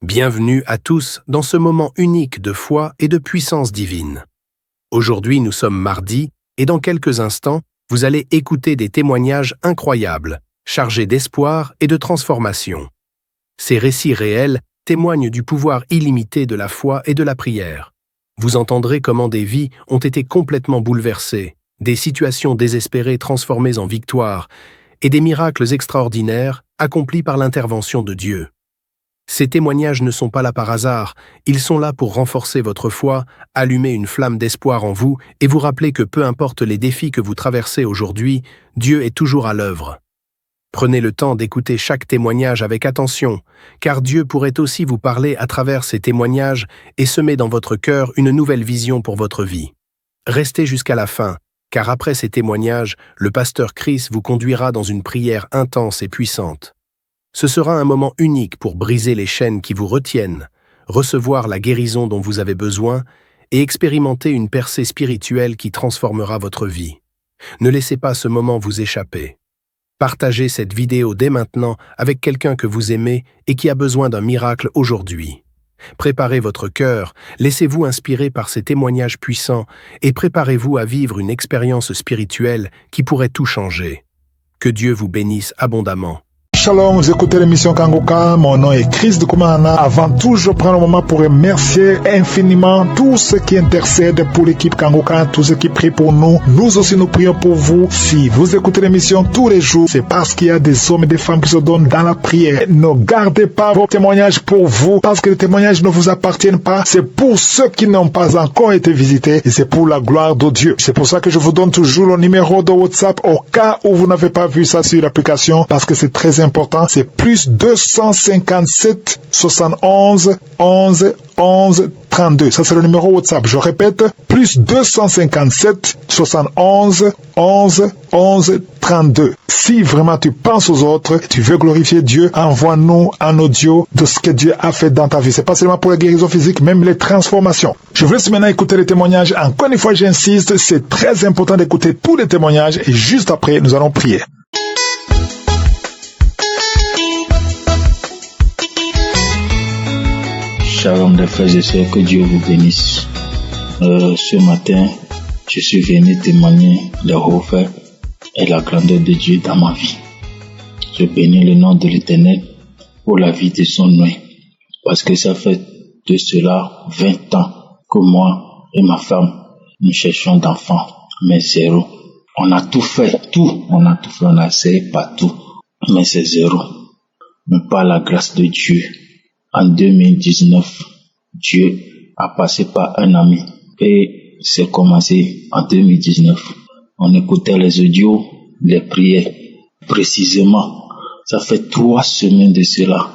Bienvenue à tous dans ce moment unique de foi et de puissance divine. Aujourd'hui, nous sommes mardi et dans quelques instants, vous allez écouter des témoignages incroyables, chargés d'espoir et de transformation. Ces récits réels témoignent du pouvoir illimité de la foi et de la prière. Vous entendrez comment des vies ont été complètement bouleversées, des situations désespérées transformées en victoire et des miracles extraordinaires accomplis par l'intervention de Dieu. Ces témoignages ne sont pas là par hasard, ils sont là pour renforcer votre foi, allumer une flamme d'espoir en vous et vous rappeler que peu importe les défis que vous traversez aujourd'hui, Dieu est toujours à l'œuvre. Prenez le temps d'écouter chaque témoignage avec attention, car Dieu pourrait aussi vous parler à travers ces témoignages et semer dans votre cœur une nouvelle vision pour votre vie. Restez jusqu'à la fin, car après ces témoignages, le pasteur Chris vous conduira dans une prière intense et puissante. Ce sera un moment unique pour briser les chaînes qui vous retiennent, recevoir la guérison dont vous avez besoin et expérimenter une percée spirituelle qui transformera votre vie. Ne laissez pas ce moment vous échapper. Partagez cette vidéo dès maintenant avec quelqu'un que vous aimez et qui a besoin d'un miracle aujourd'hui. Préparez votre cœur, laissez-vous inspirer par ces témoignages puissants et préparez-vous à vivre une expérience spirituelle qui pourrait tout changer. Que Dieu vous bénisse abondamment. Shalom, vous écoutez l'émission Kangoka, mon nom est Chris de Koumana. Avant tout, je prends le moment pour remercier infiniment tous ceux qui intercèdent pour l'équipe Kangoka, tous ceux qui prient pour nous. Nous aussi, nous prions pour vous. Si vous écoutez l'émission tous les jours, c'est parce qu'il y a des hommes et des femmes qui se donnent dans la prière. Ne gardez pas vos témoignages pour vous, parce que les témoignages ne vous appartiennent pas. C'est pour ceux qui n'ont pas encore été visités et c'est pour la gloire de Dieu. C'est pour ça que je vous donne toujours le numéro de WhatsApp au cas où vous n'avez pas vu ça sur l'application, parce que c'est très important. C'est plus 257 71 11 11 32. Ça, c'est le numéro WhatsApp. Je répète, plus 257 71 11 11 32. Si vraiment tu penses aux autres, tu veux glorifier Dieu, envoie-nous un audio de ce que Dieu a fait dans ta vie. C'est pas seulement pour la guérison physique, même les transformations. Je vous laisse maintenant écouter les témoignages. Encore une fois, j'insiste, c'est très important d'écouter tous les témoignages et juste après, nous allons prier. Shalom les frères et sœurs, que Dieu vous bénisse. Ce matin, je suis venu témoigner le haut-fait et la grandeur de Dieu dans ma vie. Je bénis le nom de l'Éternel pour la vie de son nom, parce que ça fait de cela 20 ans que moi et ma femme, nous cherchons d'enfants, mais zéro. On a tout fait, on a essayé partout, mais c'est zéro. Mais par la grâce de Dieu, en 2019, Dieu a passé par un ami et c'est commencé en 2019. On écoutait les audios, les prières. Précisément, ça fait 3 semaines de cela.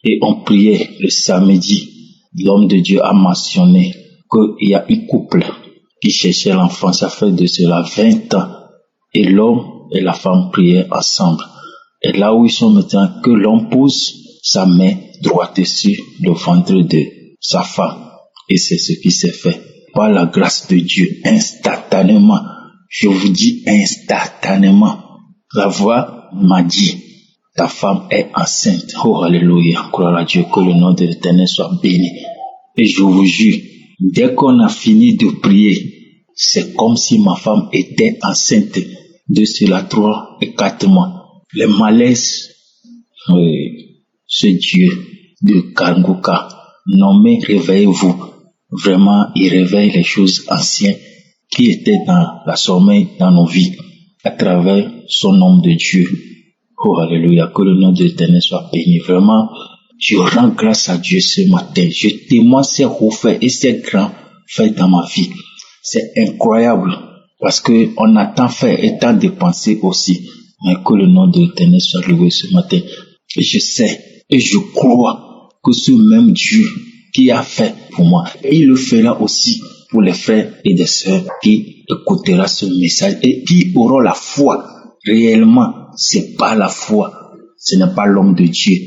Et on priait le samedi. L'homme de Dieu a mentionné qu'il y a un couple qui cherchait l'enfant. Ça fait de cela 20 ans. Et l'homme et la femme priaient ensemble. Et là où ils sont maintenant, que l'homme pose sa main droite sur le ventre de sa femme. Et c'est ce qui s'est fait. Par la grâce de Dieu, instantanément, je vous dis instantanément, la voix m'a dit, ta femme est enceinte. Oh, alléluia, gloire à Dieu, que le nom de l'Éternel soit béni. Et je vous jure, dès qu'on a fini de prier, c'est comme si ma femme était enceinte de cela 3 et 4 mois. Les malaises, ce Dieu de Kangoka, nommé réveillez-vous. Vraiment, il réveille les choses anciennes qui étaient dans la sommeil dans nos vies à travers son nom de Dieu. Oh, alléluia, que le nom de l'Éternel soit béni. Vraiment, je rends grâce à Dieu ce matin. Je témoigne ses hauts faits et ses grands faits dans ma vie. C'est incroyable parce que on a tant fait et tant dépensé aussi. Mais que le nom de l'Éternel soit loué ce matin. Et je sais et je crois que ce même Dieu qui a fait pour moi, il le fera aussi pour les frères et les sœurs qui écouteront ce message et qui auront la foi. Réellement, c'est pas la foi, ce n'est pas l'homme de Dieu.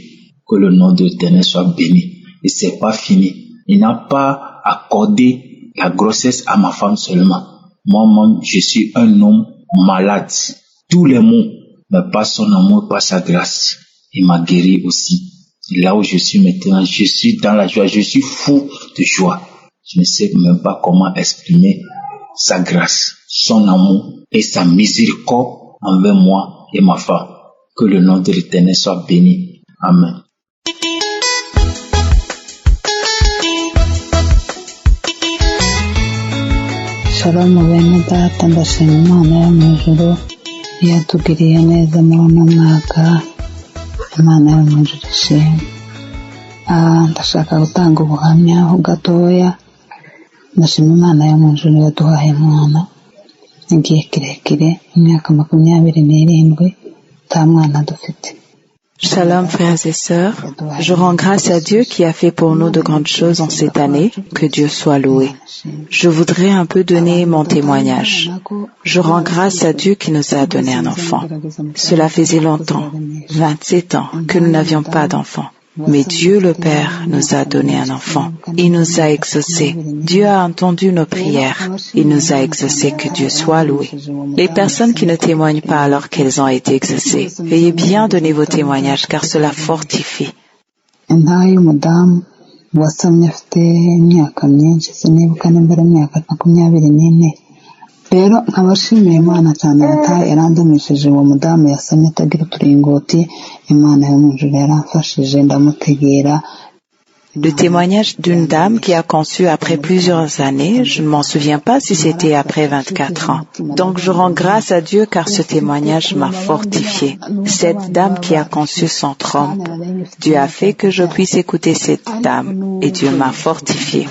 Que le nom de l'Éternel soit béni. Et c'est pas fini. Il n'a pas accordé la grossesse à ma femme seulement. Moi-même, je suis un homme malade. Tous les mots, mais pas son amour, pas sa grâce. Il m'a guéri aussi. Là où je suis maintenant, je suis dans la joie, je suis fou de joie. Je ne sais même pas comment exprimer sa grâce, son amour et sa miséricorde envers moi et ma femme. Que le nom de l'Éternel soit béni. Amen. Shalom bene data, ndashima Imana yo mu ijuru yatugiriye neza muri uno mwaka. Imana yo mu ijuru ishimwe. Ndashaka gutanga ubuhamya ho gatoya. Ndashima Imana yo mu ijuru yaduhaye umwana igihe kirekire, imyaka 27 nta mwana dufite. Shalom frères et sœurs, je rends grâce à Dieu qui a fait pour nous de grandes choses en cette année, que Dieu soit loué. Je voudrais un peu donner mon témoignage. Je rends grâce à Dieu qui nous a donné un enfant. Cela faisait longtemps, 27 ans, que nous n'avions pas d'enfant. Mais Dieu le Père nous a donné un enfant. Il nous a exaucés. Dieu a entendu nos prières. Il nous a exaucés, que Dieu soit loué. Les personnes qui ne témoignent pas alors qu'elles ont été exaucées, veuillez bien donner vos témoignages car cela fortifie. Wasamye afite imyaka myinshi, sinibuka n'imbere y'imyaka 24. Rero nkabashimiye Imana cyane yarandamishije uwo mudamu yasamye atagira uturingoti. Imana yo mu ijuru yaramfashije ndamutegera. Le témoignage d'une dame qui a conçu après plusieurs années, je ne m'en souviens pas si c'était après 24 ans. Donc je rends grâce à Dieu car ce témoignage m'a fortifié. Cette dame qui a conçu sans trompe, Dieu a fait que je puisse écouter cette dame et Dieu m'a fortifié.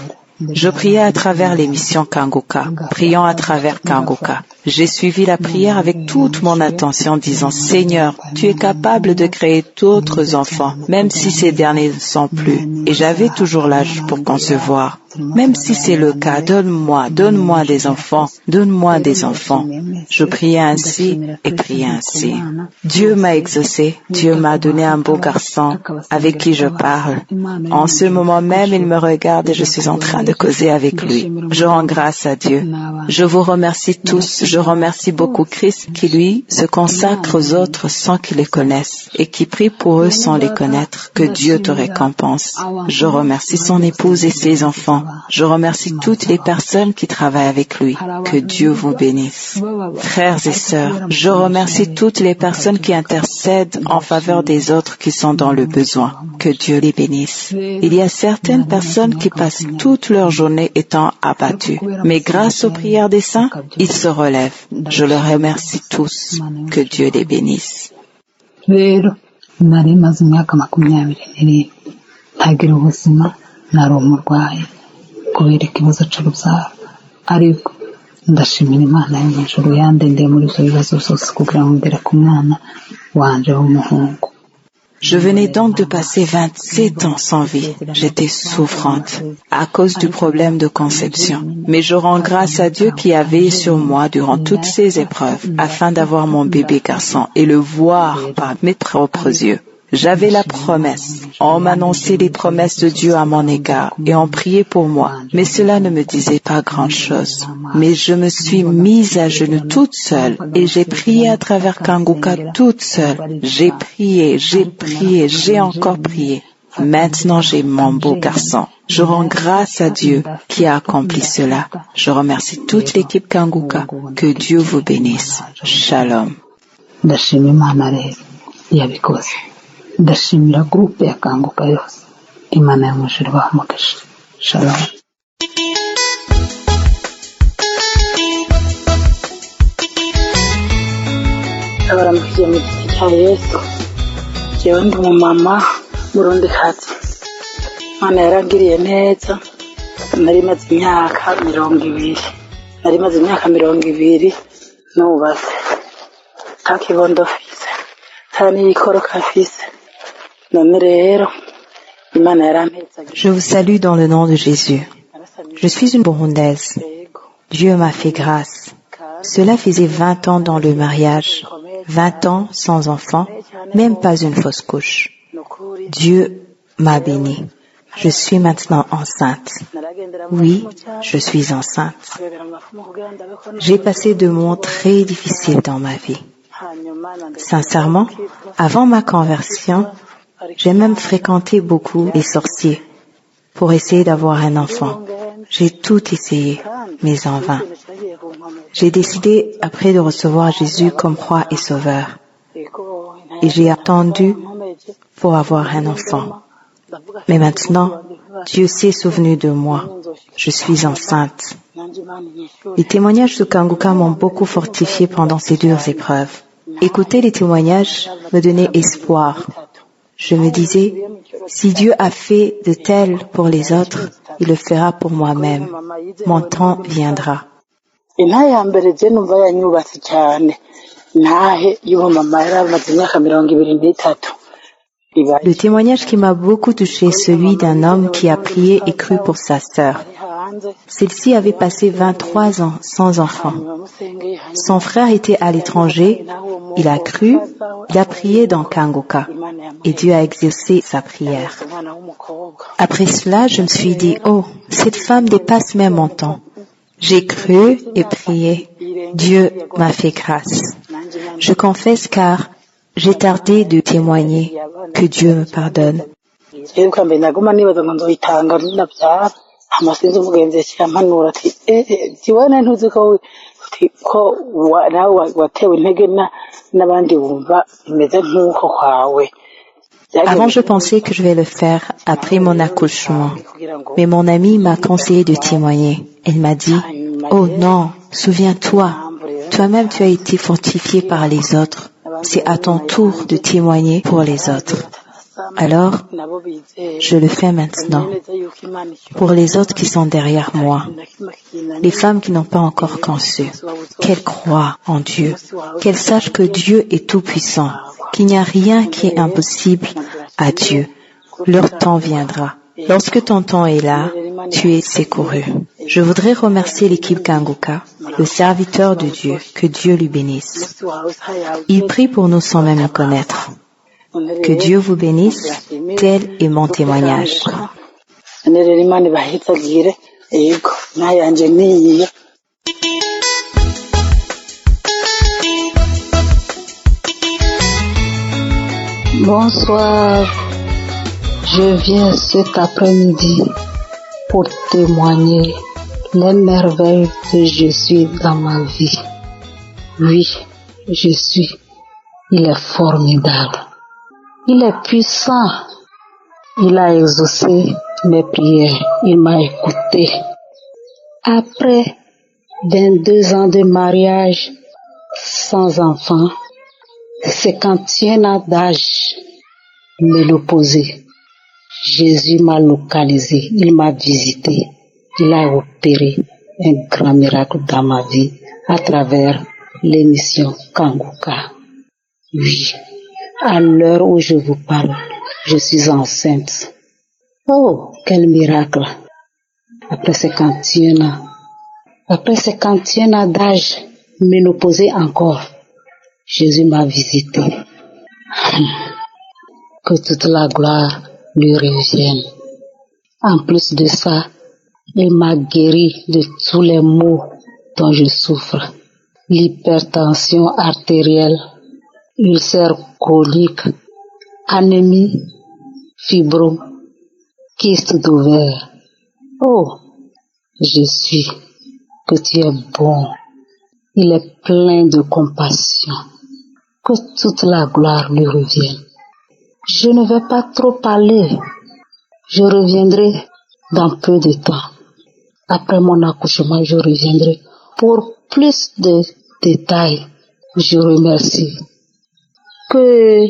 Je priais à travers l'émission Kanguka, priant à travers Kanguka. J'ai suivi la prière avec toute mon attention, disant « Seigneur, tu es capable de créer d'autres enfants, même si ces derniers ne sont plus. » Et j'avais toujours l'âge pour concevoir. Même si c'est le cas, donne-moi des enfants, donne-moi des enfants. Je priais ainsi et priais ainsi. Dieu m'a exaucé, Dieu m'a donné un beau garçon avec qui je parle. En ce moment même, il me regarde et je suis en train de causer avec lui. Je rends grâce à Dieu. Je vous remercie tous. Je remercie beaucoup Christ qui, lui, se consacre aux autres sans qu'ils les connaissent et qui prie pour eux sans les connaître. Que Dieu te récompense. Je remercie son épouse et ses enfants. Je remercie toutes les personnes qui travaillent avec lui. Que Dieu vous bénisse. Frères et sœurs, je remercie toutes les personnes qui intercèdent en faveur des autres qui sont dans le besoin. Que Dieu les bénisse. Il y a certaines personnes qui passent toute leur journée étant abattues. Mais grâce aux prières des saints, ils se relèvent. Je les remercie tous. Que Dieu les bénisse. Kubera ikibazo cy'urubyaro, ariko ndashimira Imana yo mu ijuru yandendeye muri ibyo bibazo byose kugira ngo ngere ku mwana wanje w'umuhungu. Je venais donc de passer 27 ans sans vie. J'étais souffrante à cause du problème de conception. Mais je rends grâce à Dieu qui a veillé sur moi durant toutes ces épreuves afin d'avoir mon bébé garçon et le voir par mes propres yeux. J'avais la promesse. On m'annonçait les promesses de Dieu à mon égard et on priait pour moi. Mais cela ne me disait pas grand-chose. Mais je me suis mise à genoux toute seule et j'ai prié à travers Kanguka toute seule. J'ai prié, j'ai encore prié. Maintenant, j'ai mon beau garçon. Je rends grâce à Dieu qui a accompli cela. Je remercie toute l'équipe Kanguka. Que Dieu vous bénisse. Shalom. Ndashimira groupe ya Kanguka yose. Imana yo mu ijuru ibahe umugisha. Shalom. Abaramukije mu giti cya Yesu. Jewe ndi umumama murundikazi. Imana yarangiriye neza. Nari maze imyaka 20 nubatse. Nta kibondo mfise. Nta n'ikoroka mfise. Je vous salue dans le nom de Jésus. Je suis une Burundaise. Dieu m'a fait grâce. Cela faisait 20 ans dans le mariage, 20 ans sans enfant, même pas une fausse couche. Dieu m'a bénie. Je suis maintenant enceinte. Oui, je suis enceinte. J'ai passé de moments très difficiles dans ma vie. Sincèrement, avant ma conversion, J'ai même fréquenté beaucoup les sorciers pour essayer d'avoir un enfant. J'ai tout essayé, mais en vain. J'ai décidé après de recevoir Jésus comme roi et sauveur. Et j'ai attendu pour avoir un enfant. Mais maintenant, Dieu s'est souvenu de moi. Je suis enceinte. Les témoignages de Kanguka m'ont beaucoup fortifié pendant ces dures épreuves. Écouter les témoignages me donnait espoir. Je me disais, si Dieu a fait de tel pour les autres, il le fera pour moi-même. Mon temps viendra. Le témoignage qui m'a beaucoup touché est celui d'un homme qui a prié et cru pour sa sœur. Celle-ci avait passé 23 ans sans enfant. Son frère était à l'étranger, il a cru, il a prié dans Kanguka et Dieu a exaucé sa prière. Après cela, je me suis dit, oh, cette femme dépasse même mon temps. J'ai cru et prié. Dieu m'a fait grâce. Je confesse car j'ai tardé de témoigner. Que Dieu me pardonne. Avant, je pensais que je vais le faire après mon accouchement. Mais mon amie m'a conseillé de témoigner. Elle m'a dit, oh non, souviens-toi, toi-même tu as été fortifié par les autres. C'est à ton tour de témoigner pour les autres. Alors, je le fais maintenant. Pour les autres qui sont derrière moi, les femmes qui n'ont pas encore conçu, qu'elles croient en Dieu, qu'elles sachent que Dieu est tout-puissant, qu'il n'y a rien qui est impossible à Dieu. Leur temps viendra. Lorsque ton temps est là, tu es secouru. Je voudrais remercier l'équipe Kanguka, le serviteur de Dieu, que Dieu lui bénisse. Il prie pour nous sans même le connaître. Que Dieu vous bénisse, tel est mon témoignage. Bonsoir, je viens cet après-midi pour témoigner les merveilles que je suis dans ma vie. Oui, je suis. Il est formidable. Il est puissant. Il a exaucé mes prières. Il m'a écouté. Après 22 ans de mariage sans enfant, 51 ans d'âge, me l'opposer. Jésus m'a localisé, il m'a visité, il a opéré un grand miracle dans ma vie à travers l'émission Kanguka. Oui, à l'heure où je vous parle, je suis enceinte. Oh, quel miracle! Après 51 ans d'âge, ménopausée encore, Jésus m'a visité. Que toute la gloire lui revienne. En plus de ça, il m'a guéri de tous les maux dont je souffre. L'hypertension artérielle, ulcère chronique, anémie, fibrome, kyste d'ovaire. Oh, je suis que tu es bon. Il est plein de compassion. Que toute la gloire lui revienne. Je ne vais pas trop parler. Je reviendrai dans peu de temps. Après mon accouchement, je reviendrai pour plus de détails. Je remercie. Que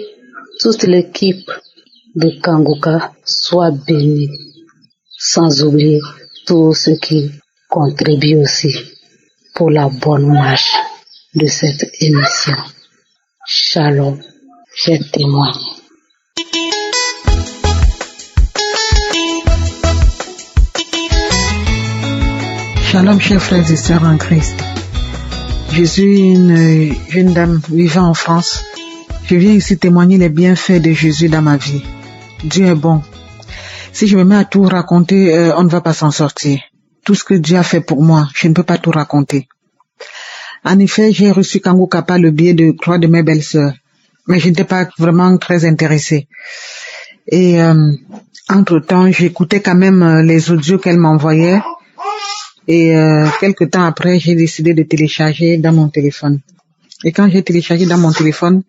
toute l'équipe de Kanguka soit bénie. Sans oublier tous ceux qui contribuent aussi pour la bonne marche de cette émission. Shalom, j'ai témoigné. Shalom, chers frères et sœurs en Christ. Je suis une jeune dame vivant en France. Je viens ici témoigner les bienfaits de Jésus dans ma vie. Dieu est bon. Si je me mets à tout raconter, on ne va pas s'en sortir. Tout ce que Dieu a fait pour moi, je ne peux pas tout raconter. En effet, j'ai reçu Kanguka par le biais de croix de mes belles-sœurs, mais je n'étais pas vraiment très intéressée. Et entre-temps, j'écoutais quand même les audios qu'elle m'envoyait. Et quelque temps après, j'ai décidé de télécharger dans mon téléphone. Et quand j'ai téléchargé dans mon téléphone,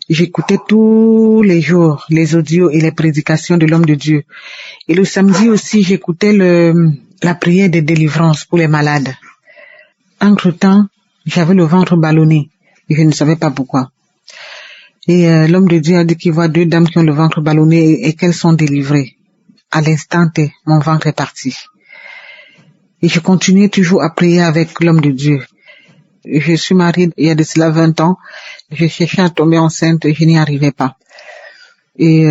j'écoutais tous les jours les audios et les prédications de l'homme de Dieu. Et le samedi aussi, j'écoutais la prière de délivrance pour les malades. Entre-temps, j'avais le ventre ballonné et je ne savais pas pourquoi. Et l'homme de Dieu a dit qu'il voit 2 dames qui ont le ventre ballonné et qu'elles sont délivrées. À l'instant T, mon ventre est parti. Et je continuais toujours à prier avec l'homme de Dieu. Je suis mariée il y a de cela 20 ans. Je cherchais à tomber enceinte et je n'y arrivais pas. Et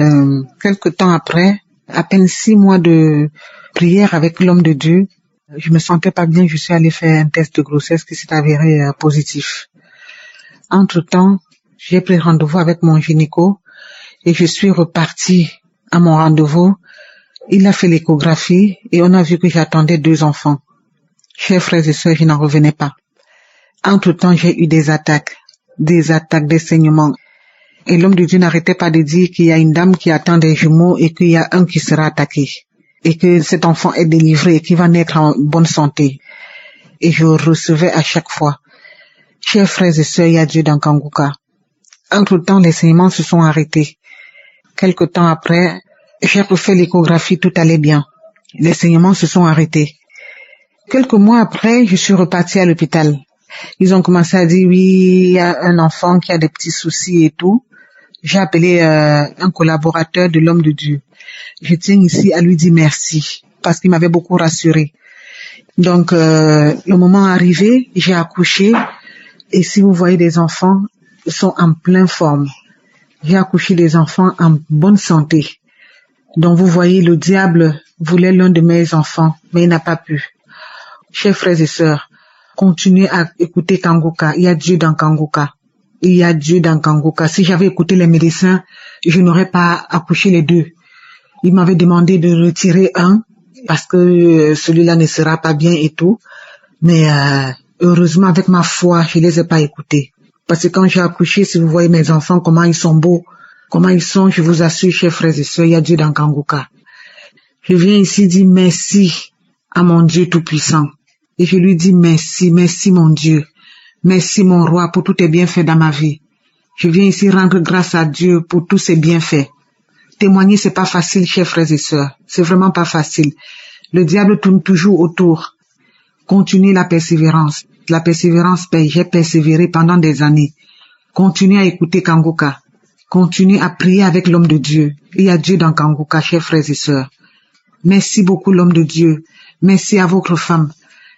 quelque temps après, à peine 6 mois de prière avec l'homme de Dieu, je me sentais pas bien. Je suis allée faire un test de grossesse qui s'est avéré positif. Entre-temps, j'ai pris rendez-vous avec mon gynéco et je suis repartie à mon rendez-vous. Il a fait l'échographie et on a vu que j'attendais 2 enfants. Chers frères et sœurs, je n'en revenais pas. Entre-temps, j'ai eu des attaques, des saignements. Et l'homme de Dieu n'arrêtait pas de dire qu'il y a une dame qui attend des jumeaux et qu'il y a un qui sera attaqué. Et que cet enfant est délivré et qu'il va naître en bonne santé. Et je recevais à chaque fois. Chers frères et sœurs, il y a Dieu dans Kanguka. Entre-temps, les saignements se sont arrêtés. Quelque temps après, j'ai refait l'échographie, tout allait bien. Les saignements se sont arrêtés. Quelques mois après, je suis repartie à l'hôpital. Ils ont commencé à dire, oui, il y a un enfant qui a des petits soucis et tout. J'ai appelé un collaborateur de l'homme de Dieu. Je tiens ici à lui dire merci, parce qu'il m'avait beaucoup rassuré. Donc, le moment arrivé, j'ai accouché, et si vous voyez des enfants, ils sont en pleine forme. J'ai accouché des enfants en bonne santé. Donc, vous voyez, le diable voulait l'un de mes enfants, mais il n'a pas pu. Chers frères et sœurs, continuez à écouter Kanguka. Il y a Dieu dans Kanguka. Il y a Dieu dans Kanguka. Si j'avais écouté les médecins, je n'aurais pas accouché les 2. Il m'avait demandé de retirer un parce que celui-là ne sera pas bien et tout. Mais heureusement, avec ma foi, je les ai pas écoutés. Parce que quand j'ai accouché, si vous voyez mes enfants, comment ils sont beaux, comment ils sont, je vous assure, chers frères et sœurs, il y a Dieu dans Kanguka. Je viens ici dire merci à mon Dieu Tout-Puissant. Et je lui dis merci, merci mon Dieu. Merci mon roi pour tous tes bienfaits dans ma vie. Je viens ici rendre grâce à Dieu pour tous ses bienfaits. Témoigner, c'est pas facile, chers frères et sœurs. C'est vraiment pas facile. Le diable tourne toujours autour. Continuez la persévérance. La persévérance paye. J'ai persévéré pendant des années. Continuez à écouter Kanguka. Continuez à prier avec l'homme de Dieu. Il y a Dieu dans Kanguka, chers frères et sœurs. Merci beaucoup l'homme de Dieu. Merci à votre femme.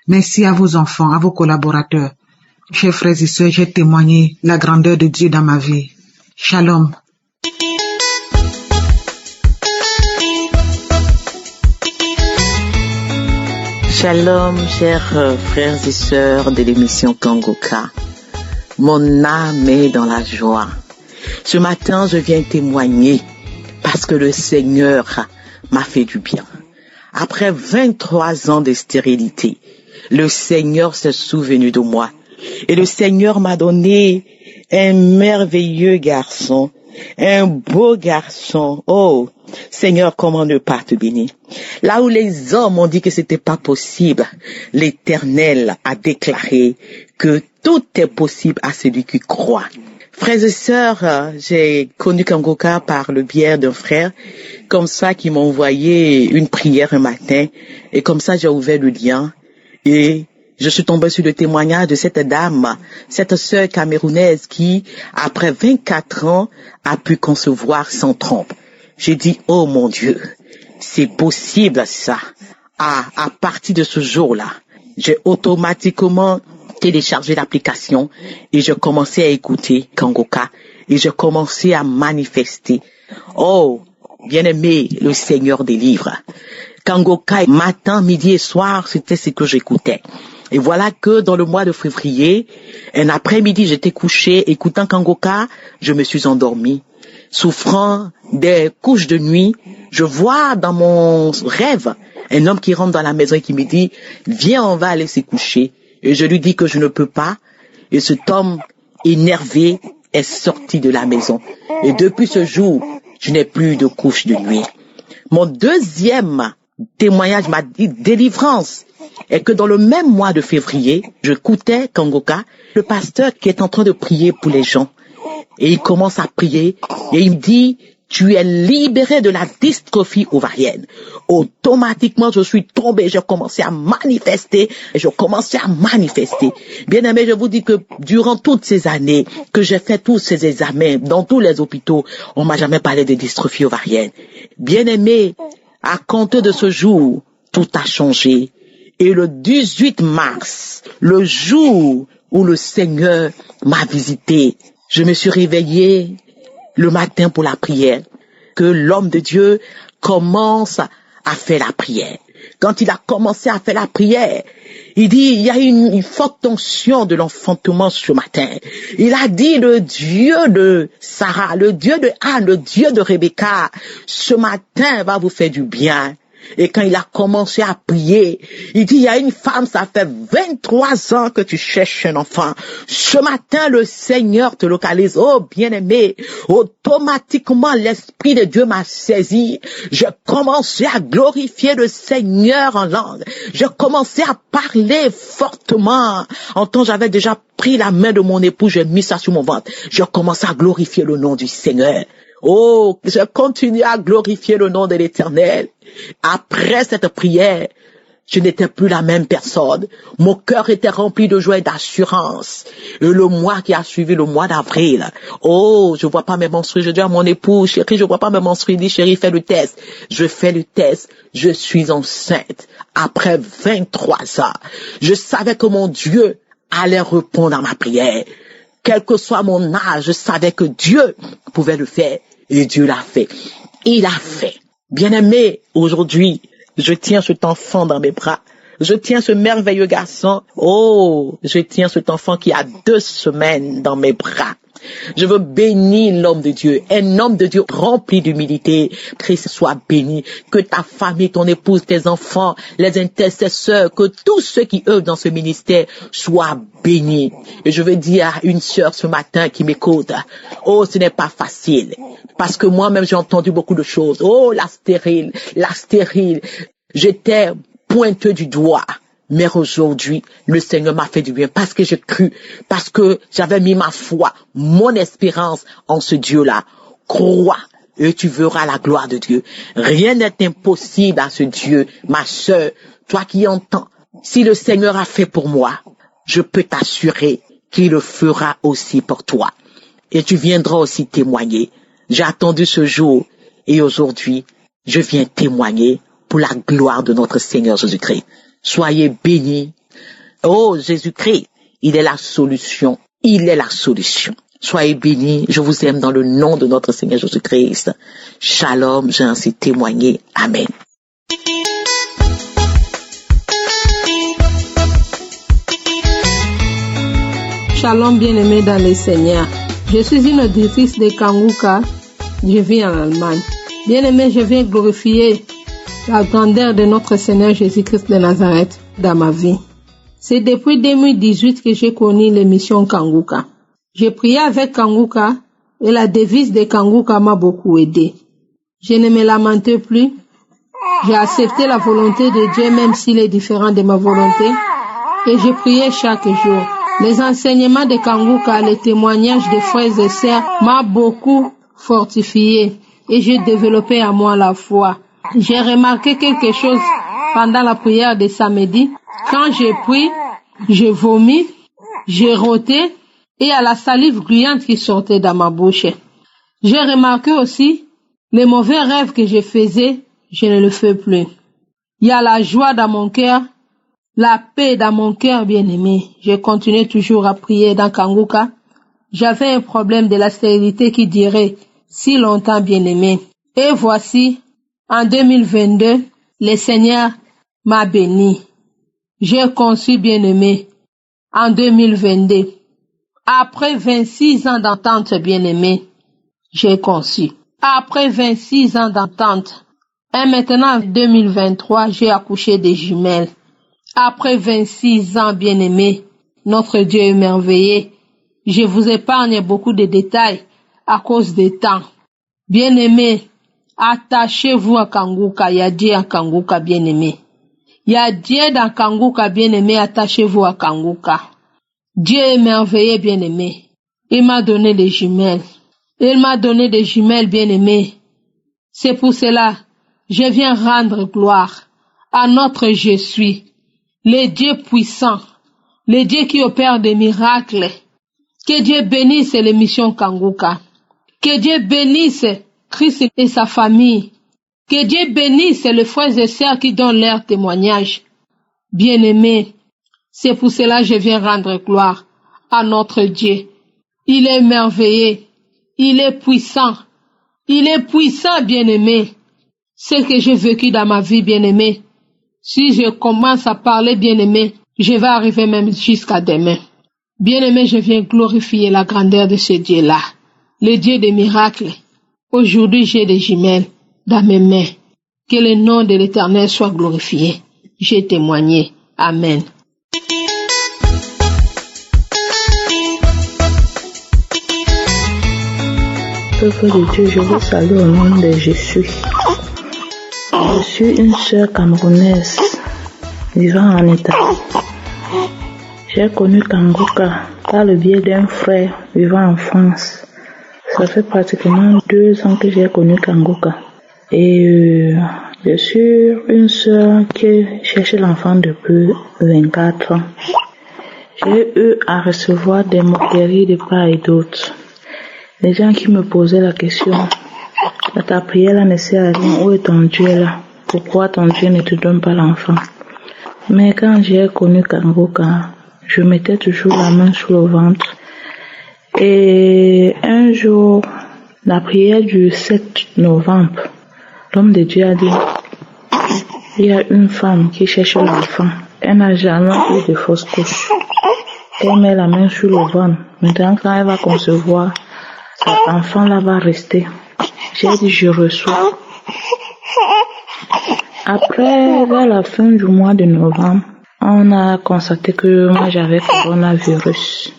Merci à vos enfants, à vos collaborateurs. Chers frères et sœurs, j'ai témoigné la grandeur de Dieu dans ma vie. Shalom. Shalom, chers frères et sœurs de l'émission Kanguka. Mon âme est dans la joie. Ce matin, je viens témoigner parce que le Seigneur m'a fait du bien. Après 23 ans de stérilité, le Seigneur s'est souvenu de moi. Et le Seigneur m'a donné un merveilleux garçon, un beau garçon. Oh, Seigneur, comment ne pas te bénir? Là où les hommes ont dit que c'était pas possible, l'Éternel a déclaré que tout est possible à celui qui croit. Frères et sœurs, j'ai connu Kanguka par le biais d'un frère, comme ça, qui m'a envoyé une prière un matin, et comme ça j'ai ouvert le lien, et je suis tombée sur le témoignage de cette dame, cette sœur camerounaise qui, après 24 ans, a pu concevoir sans trompe. J'ai dit, oh mon Dieu, c'est possible ça. À partir de ce jour-là, j'ai automatiquement téléchargé l'application et je commençais à écouter Kanguka et je commençais à manifester. Oh, bien-aimé, le Seigneur délivre. Kanguka, matin, midi et soir, c'était ce que j'écoutais. Et voilà que dans le mois de février, un après-midi, j'étais couché, écoutant Kanguka, je me suis endormi. Souffrant des couches de nuit, je vois dans mon rêve un homme qui rentre dans la maison et qui me dit, viens, on va aller se coucher. Et je lui dis que je ne peux pas. Et cet homme énervé est sorti de la maison. Et depuis ce jour, je n'ai plus de couche de nuit. Mon deuxième témoignage m'a dit délivrance est que dans le même mois de février, je écoutais Kangoka, le pasteur qui est en train de prier pour les gens. Et il commence à prier et il me dit, tu es libéré de la dystrophie ovarienne. Automatiquement, je suis tombé, j'ai commencé à manifester et je commençais à manifester. Bien aimé, je vous dis que durant toutes ces années que j'ai fait tous ces examens dans tous les hôpitaux, on m'a jamais parlé de dystrophie ovarienne. Bien aimé, à compter de ce jour, tout a changé. Et le 18 mars, le jour où le Seigneur m'a visité, je me suis réveillé le matin pour la prière, que l'homme de Dieu commence à faire la prière. Quand il a commencé à faire la prière, il dit, il y a une forte tension de l'enfantement ce matin. Il a dit, le Dieu de Sarah, le Dieu de Anne, le Dieu de Rebecca, ce matin va vous faire du bien. Et quand il a commencé à prier, il dit, il y a une femme, ça fait 23 ans que tu cherches un enfant. Ce matin, le Seigneur te localise. Oh, bien-aimé, automatiquement, l'Esprit de Dieu m'a saisi. Je commençais à glorifier le Seigneur en langue. Je commençais à parler fortement. En temps, j'avais déjà pris la main de mon époux, j'ai mis ça sur mon ventre. Je commençais à glorifier le nom du Seigneur. Oh, je continue à glorifier le nom de l'Éternel. Après cette prière, je n'étais plus la même personne. Mon cœur était rempli de joie et d'assurance. Et le mois qui a suivi, le mois d'avril, oh, je vois pas mes menstrues. Je dis à mon époux, chérie, je vois pas mes menstrues. Il dit, chérie, fais le test. Je fais le test. Je suis enceinte. Après 23 ans, je savais que mon Dieu allait répondre à ma prière. Quel que soit mon âge, je savais que Dieu pouvait le faire. Et Dieu l'a fait. Il a fait. Bien-aimé, aujourd'hui, je tiens cet enfant dans mes bras. Je tiens ce merveilleux garçon. Oh, je tiens cet enfant qui a 2 semaines dans mes bras. Je veux bénir l'homme de Dieu, un homme de Dieu rempli d'humilité. Christ soit béni, que ta famille, ton épouse, tes enfants, les intercesseurs, que tous ceux qui œuvrent dans ce ministère soient bénis. Et je veux dire à une sœur ce matin qui m'écoute, oh, ce n'est pas facile, parce que moi-même j'ai entendu beaucoup de choses. Oh, la stérile, j'étais pointeux du doigt. Mais aujourd'hui, le Seigneur m'a fait du bien parce que j'ai cru, parce que j'avais mis ma foi, mon espérance en ce Dieu-là. Crois et tu verras la gloire de Dieu. Rien n'est impossible à ce Dieu, ma sœur, toi qui entends. Si le Seigneur a fait pour moi, je peux t'assurer qu'il le fera aussi pour toi. Et tu viendras aussi témoigner. J'ai attendu ce jour et aujourd'hui, je viens témoigner pour la gloire de notre Seigneur Jésus-Christ. Soyez bénis. Oh, Jésus-Christ, il est la solution. Il est la solution. Soyez bénis. Je vous aime dans le nom de notre Seigneur Jésus-Christ. Shalom, j'ai ainsi témoigné. Amen. Shalom, bien-aimés dans le Seigneur. Je suis une auditrice de Kanguka. Je vis en Allemagne. Bien-aimés, je viens glorifier la grandeur de notre Seigneur Jésus-Christ de Nazareth dans ma vie. C'est depuis 2018 que j'ai connu l'émission Kanguka. J'ai prié avec Kanguka et la devise de Kanguka m'a beaucoup aidé. Je ne me lamentais plus. J'ai accepté la volonté de Dieu même s'il est différent de ma volonté et je priais chaque jour. Les enseignements de Kanguka, les témoignages des frères et sœurs m'a beaucoup fortifié et j'ai développé en moi la foi. J'ai remarqué quelque chose pendant la prière de samedi. Quand j'ai pris, j'ai vomi, j'ai roté et à la salive gluante qui sortait dans ma bouche. J'ai remarqué aussi les mauvais rêves que je faisais, je ne le fais plus. Il y a la joie dans mon cœur, la paix dans mon cœur, bien-aimé. Je continue toujours à prier dans Kanguka. J'avais un problème de la stérilité qui durait si longtemps, bien-aimé. Et voici, en 2022, le Seigneur m'a béni. J'ai conçu, bien-aimé, en 2022. Après 26 ans d'attente, bien-aimé, j'ai conçu. Après 26 ans d'attente, et maintenant en 2023, j'ai accouché des jumelles. Après 26 ans, bien-aimé, notre Dieu est merveilleux. Je vous épargne beaucoup de détails à cause du temps. Bien-aimés, attachez-vous à Kanguka. Il y a Dieu à Kanguka, bien-aimés. Il y a Dieu dans Kanguka, bien-aimés. Attachez-vous à Kanguka. Dieu est merveilleux, bien-aimé. Il m'a donné des jumelles. Il m'a donné des jumelles, bien-aimés. C'est pour cela, je viens rendre gloire à notre Je suis, le Dieu puissant, le Dieu qui opère des miracles. Que Dieu bénisse l'émission Kanguka. Que Dieu bénisse Christ et sa famille. Que Dieu bénisse les frères et sœurs qui donnent leur témoignage. Bien-aimés, c'est pour cela que je viens rendre gloire à notre Dieu. Il est merveilleux. Il est puissant. Il est puissant, bien-aimé. Ce que j'ai vécu dans ma vie, bien-aimé. Si je commence à parler, bien-aimé, je vais arriver même jusqu'à demain. Bien-aimé, je viens glorifier la grandeur de ce Dieu-là, le Dieu des miracles. Aujourd'hui, j'ai des jumelles dans mes mains. Que le nom de l'Éternel soit glorifié. J'ai témoigné. Amen. Peuple de Dieu, je vous salue au nom de Jésus. Je suis une sœur camerounaise vivant en Italie. J'ai connu Kanguka par le biais d'un frère vivant en France. Ça fait pratiquement 2 ans que j'ai connu Kanguka. Et je suis une sœur qui cherche l'enfant depuis 24 ans. J'ai eu à recevoir des moqueries de part et d'autre. Les gens qui me posaient la question, ta prière là ne sert à rien, où est ton Dieu là? Pourquoi ton Dieu ne te donne pas l'enfant? Mais quand j'ai connu Kanguka, je mettais toujours la main sur le ventre. Et un jour, la prière du 7 novembre, l'homme de Dieu a dit, il y a une femme qui cherche l'enfant. Elle n'a jamais eu de fausse couche. Elle met la main sur le ventre. Maintenant, quand elle va concevoir, cet enfant-là va rester. J'ai dit, je reçois. Après, vers la fin du mois de novembre, on a constaté que moi j'avais coronavirus.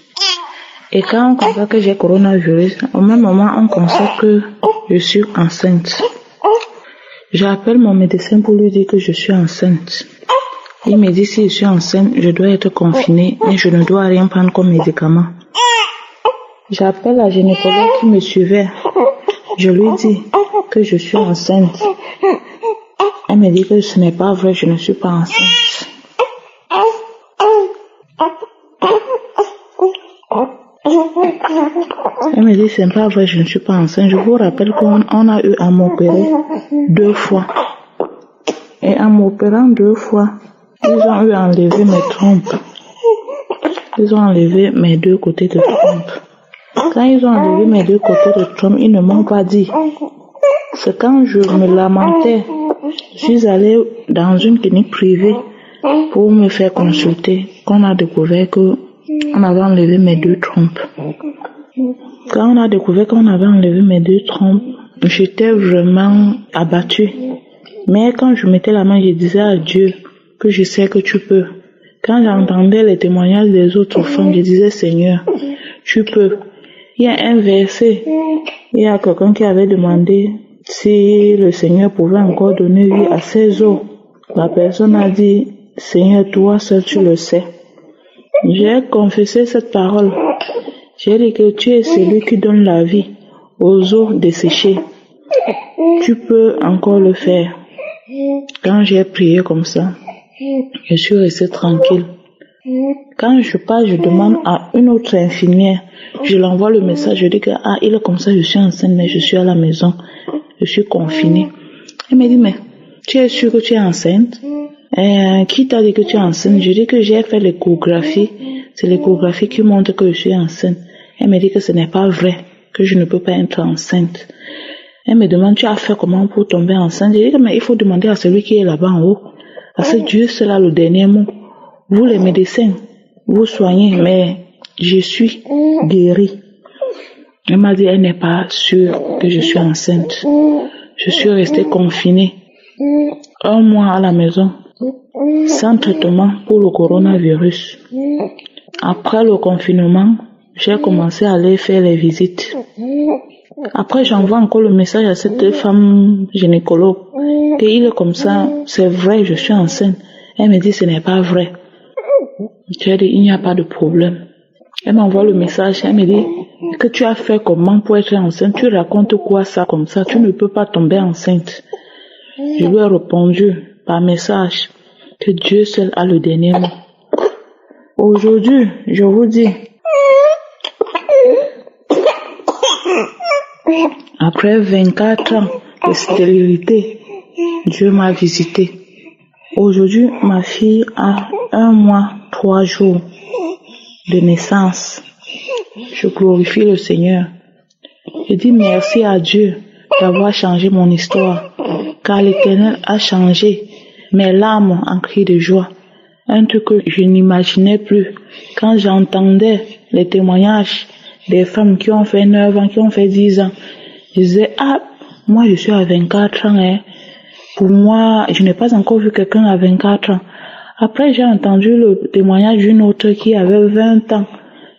Et quand on constate que j'ai coronavirus, au même moment, on constate que je suis enceinte. J'appelle mon médecin pour lui dire que je suis enceinte. Il me dit si je suis enceinte, je dois être confinée et je ne dois rien prendre comme médicament. J'appelle la gynécologue qui me suivait. Je lui dis que je suis enceinte. Elle me dit que ce n'est pas vrai, je ne suis pas enceinte. Elle me dit c'est pas vrai, je ne suis pas enceinte. Je vous rappelle qu'on a eu à m'opérer 2 fois. Et en m'opérant 2 fois, ils ont eu à enlever mes trompes. Ils ont enlevé mes 2 côtés de trompe. Quand ils ont enlevé mes 2 côtés de trompe, ils ne m'ont pas dit. C'est quand je me lamentais, je suis allée dans une clinique privée pour me faire consulter, qu'on a découvert que on avait enlevé mes 2 trompes. Quand on a découvert qu'on avait enlevé mes 2 trompes, j'étais vraiment abattue. Mais quand je mettais la main, je disais à Dieu que je sais que tu peux. Quand j'entendais les témoignages des autres femmes, je disais Seigneur, tu peux. Il y a un verset, il y a quelqu'un qui avait demandé si le Seigneur pouvait encore donner vie à ses os. La personne a dit, Seigneur, toi seul tu le sais. J'ai confessé cette parole. J'ai dit que tu es celui qui donne la vie aux os desséchés. Tu peux encore le faire. Quand j'ai prié comme ça, je suis restée tranquille. Quand je pars, je demande à une autre infirmière, je l'envoie le message, je dis que il est comme ça, je suis enceinte, mais je suis à la maison, je suis confinée. Elle me dit, mais tu es sûre que tu es enceinte? Qui t'a dit que tu es enceinte? Je dis que j'ai fait l'échographie, c'est l'échographie qui montre que je suis enceinte. Elle me dit que ce n'est pas vrai, que je ne peux pas être enceinte. Elle me demande, tu as fait comment pour tomber enceinte? Je dis, mais il faut demander à celui qui est là-bas en haut, parce que Dieu, c'est là le dernier mot. Vous les médecins, vous soignez, mais je suis guérie. Elle m'a dit, elle n'est pas sûre que je suis enceinte. Je suis restée confinée 1 mois à la maison, sans traitement pour le coronavirus. Après le confinement, j'ai commencé à aller faire les visites. Après, j'envoie encore le message à cette femme gynécologue qu'il est comme ça, c'est vrai, je suis enceinte. Elle me dit ce n'est pas vrai. Je lui ai dit il n'y a pas de problème. Elle m'envoie le message, elle me dit que tu as fait comment pour être enceinte? Tu racontes quoi ça comme ça? Tu ne peux pas tomber enceinte. Je lui ai répondu par message que Dieu seul a le dernier mot. Aujourd'hui, je vous dis, après 24 ans de stérilité, Dieu m'a visité. Aujourd'hui, ma fille a 1 mois, 3 jours de naissance. Je glorifie le Seigneur. Je dis merci à Dieu d'avoir changé mon histoire, car l'Éternel a changé mes larmes en cris de joie. Un truc que je n'imaginais plus. Quand j'entendais les témoignages des femmes qui ont fait 9 ans, qui ont fait 10 ans, je disais, moi je suis à 24 ans, hein. Pour moi, je n'ai pas encore vu quelqu'un à 24 ans. Après, j'ai entendu le témoignage d'une autre qui avait 20 ans.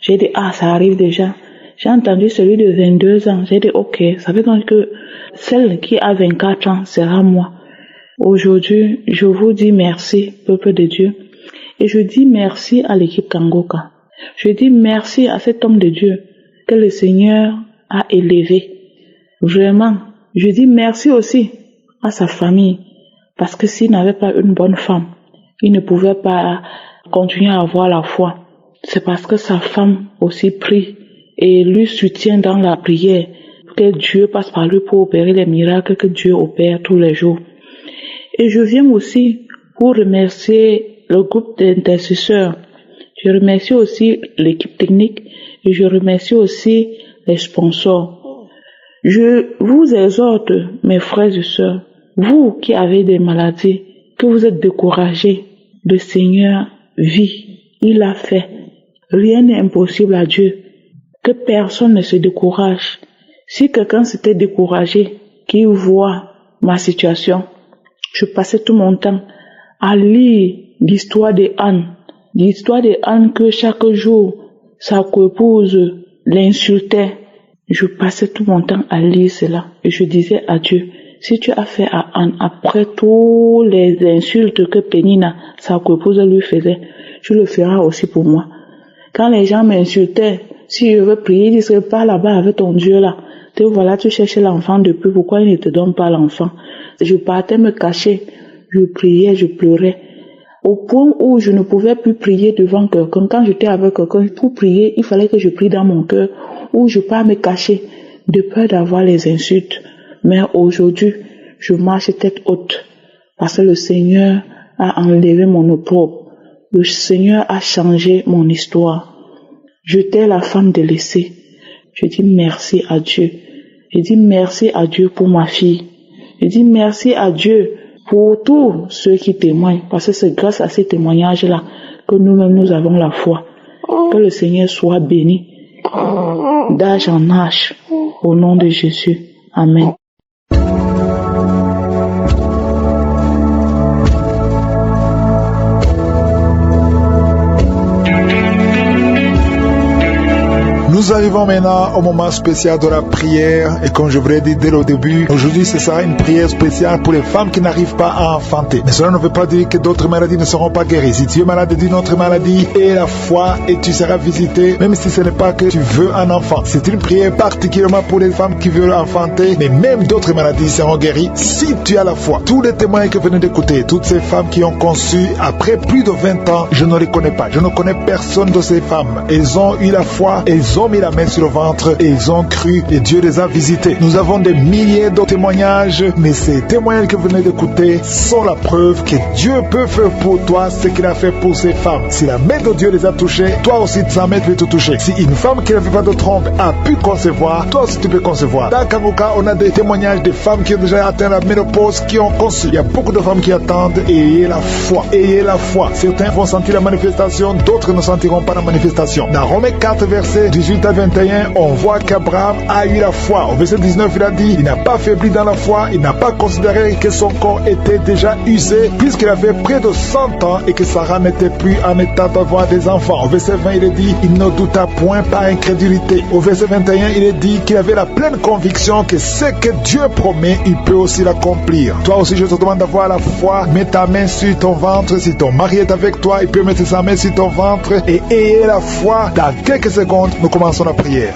J'ai dit, ça arrive déjà. J'ai entendu celui de 22 ans. J'ai dit, ok, ça veut dire que celle qui a 24 ans sera moi. Aujourd'hui, je vous dis merci, peuple de Dieu. Et je dis merci à l'équipe Kangoka. Je dis merci à cet homme de Dieu que le Seigneur a élevé. Vraiment, je dis merci aussi à sa famille. Parce que s'il n'avait pas une bonne femme, il ne pouvait pas continuer à avoir la foi. C'est parce que sa femme aussi prie et lui soutient dans la prière. Que Dieu passe par lui pour opérer les miracles que Dieu opère tous les jours. Et je viens aussi pour remercier le groupe d'intercesseurs. Je remercie aussi l'équipe technique et je remercie aussi les sponsors. Je vous exhorte, mes frères et sœurs, vous qui avez des maladies, que vous êtes découragés, le Seigneur vit, il a fait. Rien n'est impossible à Dieu. Que personne ne se décourage. Si quelqu'un s'était découragé, qu'il voit ma situation, je passais tout mon temps à lire l'histoire de Anne. L'histoire de Anne que chaque jour, sa coépouse l'insultait. Je passais tout mon temps à lire cela. Et je disais à Dieu, si tu as fait à Anne, après toutes les insultes que Pénina, sa coépouse, lui faisait, tu le feras aussi pour moi. Quand les gens m'insultaient, si je veux prier, ils disent, pas là-bas avec ton Dieu là. Te voilà, tu cherches l'enfant depuis, pourquoi il ne te donne pas l'enfant? Je partais me cacher, je priais, je pleurais. Au point où je ne pouvais plus prier devant quelqu'un. Quand j'étais avec quelqu'un, pour prier, il fallait que je prie dans mon cœur, où je pars me cacher, de peur d'avoir les insultes. Mais aujourd'hui, je marche tête haute, parce que le Seigneur a enlevé mon opprobre. Le Seigneur a changé mon histoire. J'étais la femme délaissée. Je dis merci à Dieu. Je dis merci à Dieu pour ma fille. Je dis merci à Dieu pour tous ceux qui témoignent, parce que c'est grâce à ces témoignages-là que nous-mêmes nous avons la foi. Que le Seigneur soit béni d'âge en âge, au nom de Jésus. Amen. Nous arrivons maintenant au moment spécial de la prière et comme je vous l'ai dit dès le début, aujourd'hui ce sera une prière spéciale pour les femmes qui n'arrivent pas à enfanter. Mais cela ne veut pas dire que d'autres maladies ne seront pas guéries. Si tu es malade d'une autre maladie, aie la foi et tu seras visité, même si ce n'est pas que tu veux un enfant. C'est une prière particulièrement pour les femmes qui veulent enfanter, mais même d'autres maladies seront guéries si tu as la foi. Tous les témoins que vous venez d'écouter, toutes ces femmes qui ont conçu après plus de 20 ans, je ne les connais pas. Je ne connais personne de ces femmes. Elles ont eu la foi, elles ont mis la main sur le ventre et ils ont cru et Dieu les a visités. Nous avons des milliers de témoignages, mais ces témoignages que vous venez d'écouter sont la preuve que Dieu peut faire pour toi ce qu'il a fait pour ces femmes. Si la main de Dieu les a touchées, toi aussi sa main peut te toucher. Si une femme qui n'avait pas de trompe a pu concevoir, toi aussi tu peux concevoir. Dans Kangoka, on a des témoignages de femmes qui ont déjà atteint la ménopause, qui ont conçu. Il y a beaucoup de femmes qui attendent et ayez la foi. Ayez la foi. Certains vont sentir la manifestation, d'autres ne sentiront pas la manifestation. Dans Romains 4, verset 18, 18 à 21, on voit qu'Abraham a eu la foi. Au verset 19, il a dit, il n'a pas faibli dans la foi, il n'a pas considéré que son corps était déjà usé, puisqu'il avait près de 100 ans et que Sarah n'était plus en état d'avoir des enfants. Au verset 20, il est dit, il ne douta point par incrédulité. Au verset 21, il est dit qu'il avait la pleine conviction que ce que Dieu promet, il peut aussi l'accomplir. Toi aussi, je te demande d'avoir la foi. Mets ta main sur ton ventre. Si ton mari est avec toi, il peut mettre sa main sur ton ventre et ayez la foi. Dans quelques secondes, nous commençons la prière.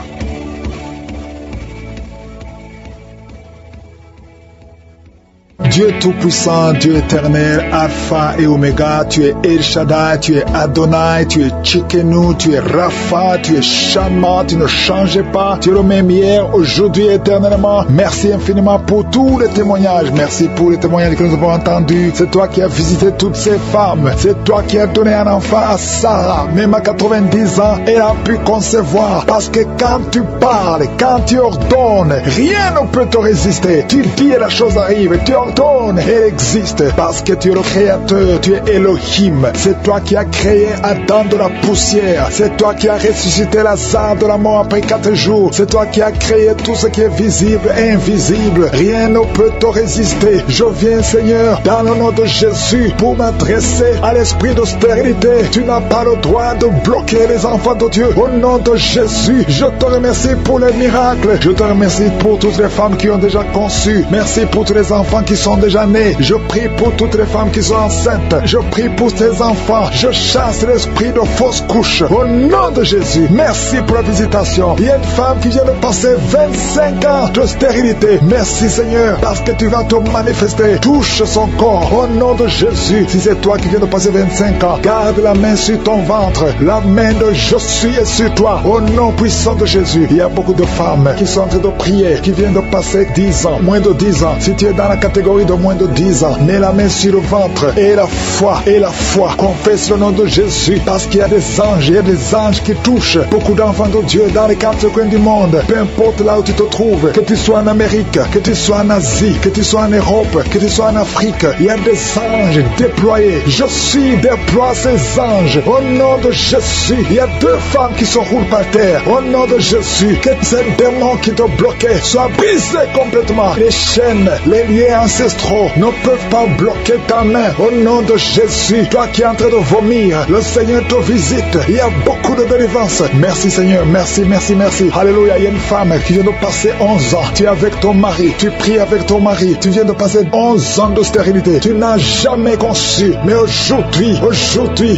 Dieu Tout-Puissant, Dieu éternel, Alpha et Oméga, tu es El Shaddai, tu es Adonai, tu es Tsidkenu, tu es Rapha, tu es Shammah, tu ne changes pas, tu es le même hier, aujourd'hui et éternellement. Merci infiniment pour tous les témoignages, merci pour les témoignages que nous avons entendus. C'est toi qui as visité toutes ces femmes, c'est toi qui as donné un enfant à Sarah, même à 90 ans, elle a pu concevoir, parce que quand tu parles, quand tu ordonnes, rien ne peut te résister. Tu dis et la chose arrive, tu ordonnes, elle existe parce que tu es le créateur, tu es Elohim. C'est toi qui as créé Adam de la poussière, c'est toi qui as ressuscité Lazare de la mort après 4 jours, c'est toi qui as créé tout ce qui est visible et invisible. Rien ne peut te résister. Je viens, Seigneur, dans le nom de Jésus, pour m'adresser à l'esprit de stérilité. Tu n'as pas le droit de bloquer les enfants de Dieu. Au nom de Jésus, je te remercie pour les miracles. Je te remercie pour toutes les femmes qui ont déjà conçu. Merci pour tous les enfants qui sont déjà nés. Je prie pour toutes les femmes qui sont enceintes. Je prie pour ces enfants. Je chasse l'esprit de fausse couche. Au nom de Jésus, merci pour la visitation. Il y a une femme qui vient de passer 25 ans de stérilité. Merci Seigneur, parce que tu vas te manifester. Touche son corps. Au nom de Jésus, si c'est toi qui viens de passer 25 ans, garde la main sur ton ventre. La main de je suis est sur toi. Au nom puissant de Jésus. Il y a beaucoup de femmes qui sont en train de prier, qui viennent de passer 10 ans, moins de 10 ans. Si tu es dans la catégorie de moins de 10 ans, mets la main sur le ventre et la foi, confesse le nom de Jésus, parce qu'il y a des anges, il y a des anges qui touchent beaucoup d'enfants de Dieu dans les 4 coins du monde. Peu importe là où tu te trouves, que tu sois en Amérique, que tu sois en Asie, que tu sois en Europe, que tu sois en Afrique, il y a des anges déployés. Je suis déploie ces anges au nom de Jésus. Il y a 2 femmes qui se roulent par terre au nom de Jésus. Que ces démons qui te bloquaient soient brisés complètement. Les chaînes, les liens ancestraux ne peuvent pas bloquer ta main au nom de Jésus. Toi qui es en train de vomir, le Seigneur te visite. Il y a beaucoup de délivrance. Merci Seigneur, merci. Alléluia. Il y a une femme qui vient de passer 11 ans. Tu es avec ton mari, tu pries avec ton mari. Tu viens de passer 11 ans de stérilité. Tu n'as jamais conçu. Mais aujourd'hui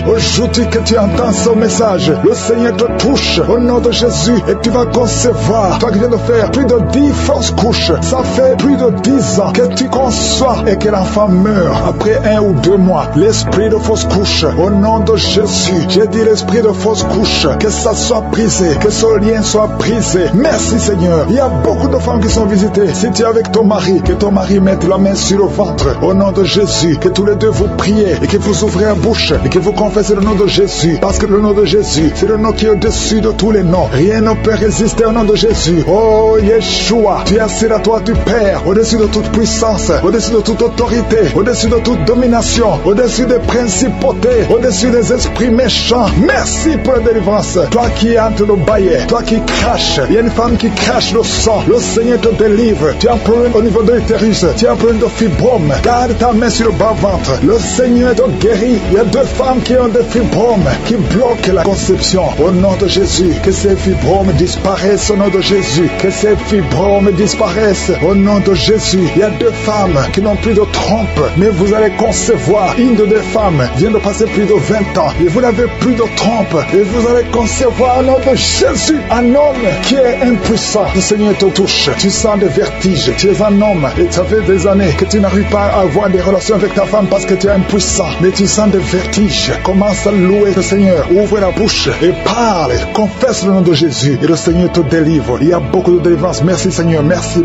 que tu entends ce message, le Seigneur te touche au nom de Jésus et tu vas concevoir. Toi qui viens de faire plus de 10 fausses couches, ça fait plus de 10 ans que tu conçois et que l'enfant meurt après 1 ou 2 mois. L'esprit de fausse couche, au nom de Jésus, j'ai dit l'esprit de fausse couche, que ça soit brisé, que ce lien soit brisé. Merci Seigneur. Il y a beaucoup de femmes qui sont visitées. Si tu es avec ton mari, que ton mari mette la main sur le ventre au nom de Jésus, que tous les deux vous priez et que vous ouvrez la bouche et que vous confessez le nom de Jésus, parce que le nom de Jésus, c'est le nom qui est au-dessus de tous les noms. Rien ne peut résister au nom de Jésus. Oh Yeshua, tu es assis à toi du Père, au-dessus de toute puissance, au-dessus de toute autorité, au-dessus de toute domination, au-dessus des principautés, au-dessus des esprits méchants. Merci pour la délivrance. Toi qui es entre le baillet, toi qui craches, il y a une femme qui crache le sang, le Seigneur te délivre. Tu as un problème au niveau de l'utérus, tu as un problème de fibrome, garde ta main sur le bas-ventre, le Seigneur te guérit. Il y a 2 femmes qui ont des fibromes qui bloquent la conception. Au nom de Jésus, que ces fibromes disparaissent au nom de Jésus, que ces fibromes disparaissent au nom de Jésus. Il y a 2 femmes qui n'ont plus de trompe, mais vous allez concevoir. Une de 2 femmes vient de passer plus de 20 ans et vous n'avez plus de trompe et vous allez concevoir au nom de Jésus un homme qui est impuissant. Le Seigneur te touche, tu sens des vertiges, tu es un homme et ça fait des années que tu n'arrives pas à avoir des relations avec ta femme parce que tu es impuissant, mais tu sens des vertiges. Commence à louer le Seigneur, ouvre la bouche et parle, confesse le nom de Jésus et le Seigneur te délivre. Il y a beaucoup de délivrance. Merci Seigneur, merci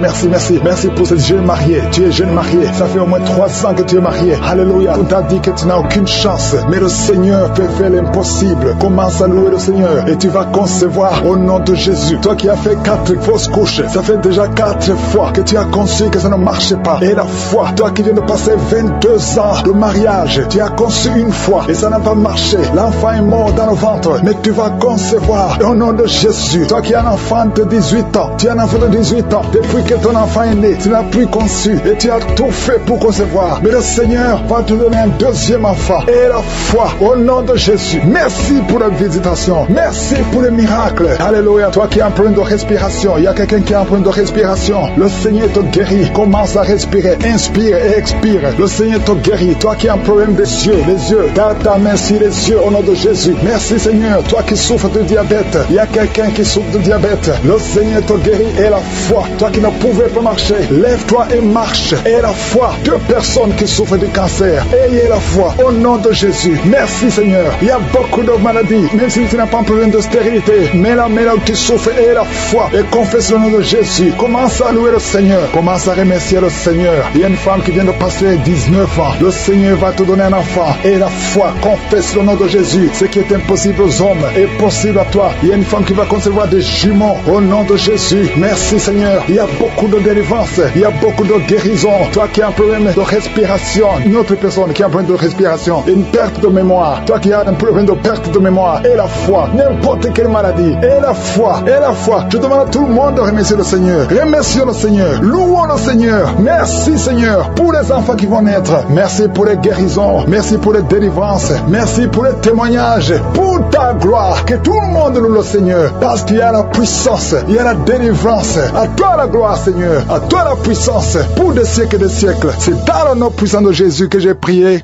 pour cette jeune mariée. Tu es jeune mariée. marié. Ça fait au moins 3 ans que tu es marié. Alléluia. On t'a dit que tu n'as aucune chance. Mais le Seigneur peut faire l'impossible. Commence à louer le Seigneur et tu vas concevoir au nom de Jésus. Toi qui as fait 4 fausses couches, ça fait déjà 4 fois que tu as conçu que ça ne marchait pas. Et la foi, toi qui viens de passer 22 ans de mariage, tu as conçu une fois et ça n'a pas marché. L'enfant est mort dans le ventre, mais tu vas concevoir au nom de Jésus. Toi qui as un enfant de 18 ans, tu as un enfant de 18 ans, depuis que ton enfant est né, tu n'as plus conçu et tu as tout fait pour concevoir. Mais le Seigneur va te donner un deuxième enfant. Et la foi au nom de Jésus. Merci pour la visitation. Merci pour le miracle. Alléluia. Toi qui as un problème de respiration, il y a quelqu'un qui a un problème de respiration. Le Seigneur te guérit. Commence à respirer. Inspire et expire. Le Seigneur te guérit. Toi qui as un problème des yeux, les yeux, garde ta main sur les yeux au nom de Jésus. Merci Seigneur. Toi qui souffres de diabète, il y a quelqu'un qui souffre de diabète. Le Seigneur te guérit. Et la foi. Toi qui ne pouvais pas marcher, lève-toi et marche. Et la foi. 2 personnes qui souffrent du cancer. Ayez la foi au nom de Jésus. Merci Seigneur. Il y a beaucoup de maladies, même si tu n'as pas un problème de stérilité. Mais là où tu souffres, aie la foi et confesse le nom de Jésus. Commence à louer le Seigneur. Commence à remercier le Seigneur. Il y a une femme qui vient de passer 19 ans. Le Seigneur va te donner un enfant. Et la foi, confesse le nom de Jésus. Ce qui est impossible aux hommes est possible à toi. Il y a une femme qui va concevoir des jumeaux au nom de Jésus. Merci Seigneur. Il y a beaucoup de délivrance. Il y a beaucoup de guérison. Toi qui as un problème de respiration, une autre personne qui a un problème de respiration, une perte de mémoire. Toi qui as un problème de perte de mémoire, et la foi, n'importe quelle maladie, et la foi, et la foi. Je demande à tout le monde de remercier le Seigneur. Remercions le Seigneur. Louons le Seigneur. Merci Seigneur pour les enfants qui vont naître. Merci pour les guérisons. Merci pour les délivrances. Merci pour les témoignages. Pour ta gloire. Que tout le monde loue le Seigneur. Parce qu'il y a la puissance. Il y a la délivrance. À toi la gloire Seigneur. À toi la puissance. Pour des siècles et des siècles. C'est dans le nom puissant de Jésus que j'ai prié.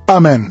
Amen.